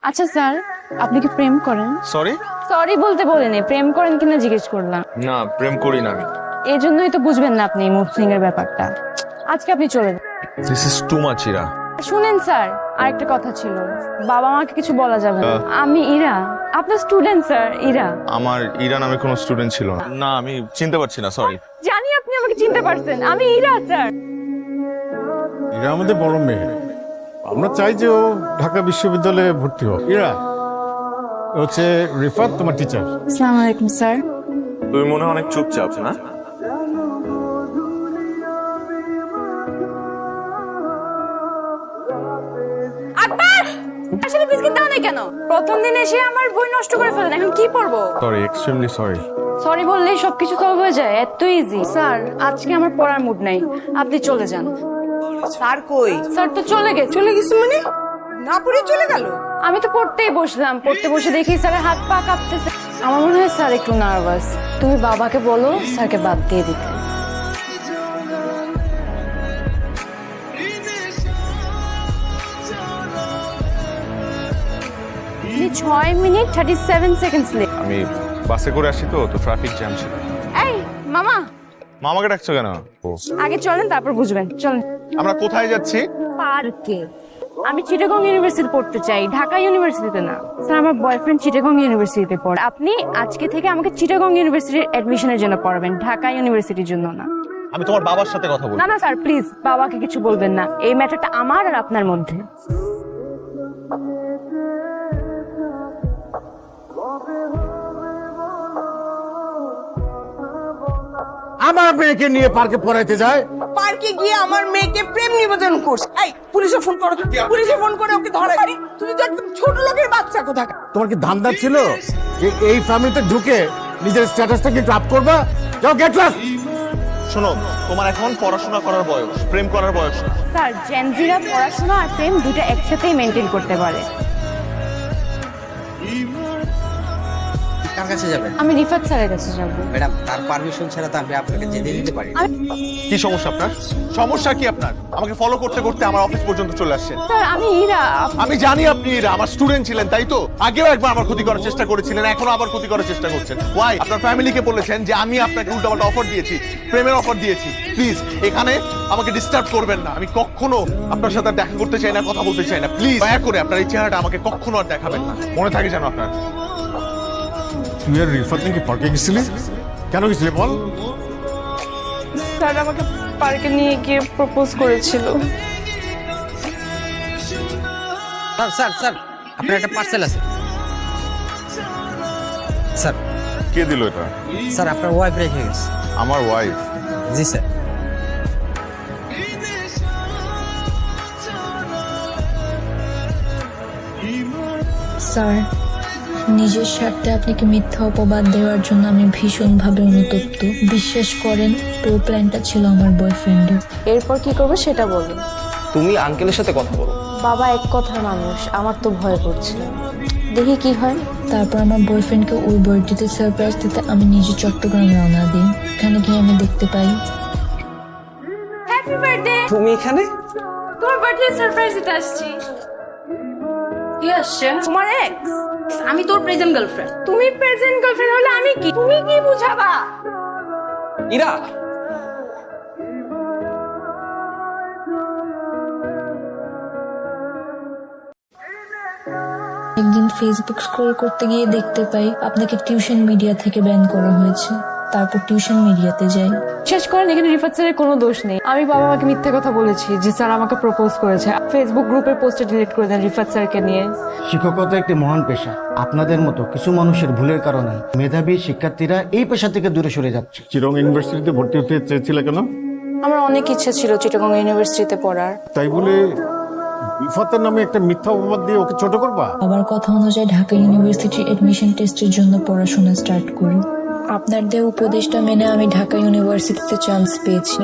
আচ্ছা স্যার, আপনি কি প্রেম করেন? সরি? সরি বলতে বলিনি, প্রেম করেন কিনা জিজ্ঞেস করলাম। না, প্রেম করি না আমি। এই জন্যই তো বুঝবেন না আপনি মুড সুইং এর ব্যাপারটা। আজকে আপনি চলে যান। This is too much Ira. শুনেন স্যার, আরেকটা কথা ছিল, বাবা মাকে কিছু বলা যাবে না। আমি ইরা, আপনার স্টুডেন্ট স্যার, ইরা। আমার ইরা নামে কোনো স্টুডেন্ট ছিল না। না, আমি চিনতে পারছি না, সরি। জানি আপনি আমাকে চিনতে পারছেন, আমি ইরা স্যার। ইরা আমাদের বড় মেয়ে, আমরা চাই যে ও ঢাকা বিশ্ববিদ্যালয়ে ভর্তি হোক। ইরা ও হচ্ছে রিফাত, তোমার টিচার। আসসালামু আলাইকুম স্যার। তুমি মনে হয় অনেক চুপচাপ না? আকবর, আসলে বিস্কিট দাও না কেন? প্রথম দিন এসে আমার বই নষ্ট করে ফেলেন, এখন কি পড়বো? Sorry, extremely sorry. সরি বললেই সবকিছু সলভ হয়ে যায়, এত ইজি। স্যার, আজকে আমার পড়ার মুড নাই, আপনি চলে যান। স্যার কই? স্যার তো চলে গেছে। চলে গেছে মানে? না পড়ে চলে গেল? আমি তো পড়তেই বসলাম, পড়তে বসে দেখি স্যারের হাত পা কাঁপতেছে। আমার মনে হয় স্যার একটু নার্ভাস। তুমি বাবাকে বলো স্যারকে বাদ দিয়ে দিতে। আপনি 6 মিনিট 37 সেকেন্ডস লেট। আমি বাসে করে আসি তো ট্রাফিক জ্যাম ছিল। এই মামা, মামাকে ডাকছো কেন? ও, আগে চলেন তারপর বুঝবেন। চলেন। আমরা কোথায় যাচ্ছি? পার্কে। আমি চিটাগং ইউনিভার্সিটি পড়তে চাই, ঢাকা ইউনিভার্সিটিতে না। স্যার, আমার বয়ফ্রেন্ড চিটাগং ইউনিভার্সিটিতে পড়ে। আপনি আজকে থেকে আমাকে চিটাগং ইউনিভার্সিটির অ্যাডমিশনের জন্য পড়াবেন, ঢাকা ইউনিভার্সিটির জন্য না। আমি তোমার বাবার সাথে কথা বলবো। না না স্যার, প্লিজ বাবাকে কিছু বলবেন না, এই ম্যাটারটা আমার আর আপনার মধ্যে। আমার মেয়েকে নিয়ে পার্কে পড়াইতে যায়। পার্কে গিয়ে আমার মেয়েকে প্রেম নিবেদন করছে। এই পুলিশে ফোন করো, পুলিশে ফোন করে ওকে ধরে। তুমি তো একদম ছোট লোকের বাচ্চা কোথাকার। তোমার কি ধান্দা ছিল যে এই ফ্যামিলিতে ঢুকে নিজের স্ট্যাটাসটাকে ড্রপ করবা? যাও গেট লস্ট। শোনো, তোমার এখন পড়াশোনা করার বয়স, প্রেম করার বয়স না। স্যার, জেনজিরা পড়াশোনা আর প্রেম দুটো একসাথেই মেনটেন করতে পারে। কার কাছে যাবেন? আমি রিফাত স্যারের কাছে যাব। ম্যাডাম, তার পারমিশন ছাড়া তো আমি আপনাকে যেতে দিতে পারি না। কি সমস্যা আপনার? সমস্যা কি আপনার? আমাকে ফলো করতে করতে আমার অফিস পর্যন্ত চলে আসছেন। স্যার, আমি ইরা। আমি জানি আপনি এরা আমার স্টুডেন্ট ছিলেন, তাই তো? আগেও একবার আমার ক্ষতি করার চেষ্টা করেছিলেন, এখনো আবার ক্ষতি করার চেষ্টা করছেন। ওয়াই? আপনার ফ্যামিলিকে বলেছেন যে আমি আপনাকে উল্টাপাল্টা অফার দিয়েছি, প্রেমের অফার দিয়েছি। প্লিজ এখানে আমাকে ডিস্টার্ব করবেন না। আমি কখনো আপনার সাথে আর দেখা করতে চাই না, কথা বলতে চাই না। প্লিজ দয়া করে আপনার এই চেহারাটা আমাকে কখনো আর দেখাবেন না, মনে থাকে যেন আপনার। তুই আর রিফাত নাকি পার্কে গেছিলি? কেন গেছিলি বল? স্যার আমাকে পার্কে নিয়ে গিয়ে প্রপোজ করেছিল। স্যার স্যার স্যার, আপনার একটা পার্সেল আছে। স্যার, কে দিল এটা? স্যার আপনার ওয়াইফ রেখে গেছে। আমার ওয়াইফ? জি স্যার। স্যার, নিজের স্বার্থে আপনাকে মিথ্যা অপবাদ দেওয়ার জন্য আমি ভীষণভাবে অনুতপ্ত। বিশ্বাস করেন, পুরো প্ল্যানটা ছিল আমার বয়ফ্রেন্ডের। এরপর কি করবে সেটা বলুন। তুমি আঙ্কেলের সাথে কথা বলো। বাবা এক কথার মানুষ, আমার তো ভয় করছিল, দেখি কি হয়। তারপর আমার বয়ফ্রেন্ডকে ওই বার্থডেতে সারপ্রাইজ দিতে আমি নিজে চট্টগ্রাম রওনা দিই। এখানে গিয়ে আমি দেখতে পাই। Happy birthday. তুমি এখানে? তোমার বার্থডে সারপ্রাইজ দিতে আসছি। কি আসছে? তোমার এক্স। আমি তোর প্রেজেন্ট গার্লফ্রেন্ড। তুমি প্রেজেন্ট গার্লফ্রেন্ড হলে আমি কি? তুমি কি বুঝাবা? ইরা, একদিন ফেসবুক স্ক্রল করতে গিয়ে দেখতে পাই আপনাকে টিউশন মিডিয়া থেকে ব্যান করা হয়েছে। তারপর টিউশন মিডিয়াতে যাই। শেষ করেন, এখানে রিফাত স্যারের কোনো দোষ নেই। আমি বাবা মাকে মিথ্যে কথা বলেছি যে স্যার আমাকে প্রপোজ করেছে। ফেসবুক গ্রুপের পোস্টে ডিলিট করে দেন রিফাত স্যারকে নিয়ে। শিক্ষকতা একটি মহান পেশা। আপনাদের মতো কিছু মানুষের ভুলের কারণে মেধাবী শিক্ষার্থীরা এই পেশা থেকে দূরে সরে যাচ্ছে। চিরং ইউনিভার্সিটিতে ভর্তি হতে চেয়েছিলে কেন? আমার অনেক ইচ্ছা ছিল চিটাগং ইউনিভার্সিটিতে পড়ার। তাই বলে রিফাতের নামে একটা মিথ্যা অপবাদ দিয়ে ওকে ছোট করবা? বাবার কথা অনুযায়ী ঢাকা ইউনিভার্সিটির এডমিশন টেস্টের জন্য পড়াশোনা স্টার্ট করি। আপনার দেওয়া উপদেশটা মেনে আমি ঢাকা ইউনিভার্সিটিতে চান্স পেয়েছি।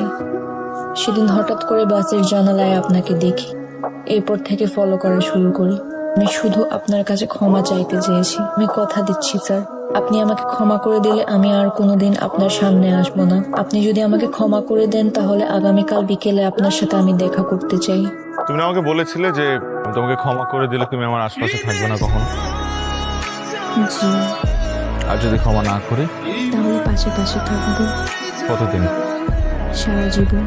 সেদিন হঠাৎ করে বাসের জানালায় আপনাকে দেখি। এরপর থেকে ফলো করা শুরু করি। আমি শুধু আপনার কাছে ক্ষমা চাইতে চেয়েছি। আমি কথা দিচ্ছি স্যার, আপনি আমাকে ক্ষমা করে দিলে আমি আর কোনোদিন আপনার সামনে আসবো না। আপনি যদি আমাকে ক্ষমা করে দেন তাহলে আগামীকাল বিকেলে আপনার সাথে আমি দেখা করতে চাই। তুমি না আমাকে বলেছিলে যে আমি তোমাকে ক্ষমা করে দিলে তুমি আমার আশপাশে থাকবে না কখনো। জি, আর যদি ক্ষমা না করি তাহলে পাশে পাশে থাকবো কতদিন? সারা জীবন।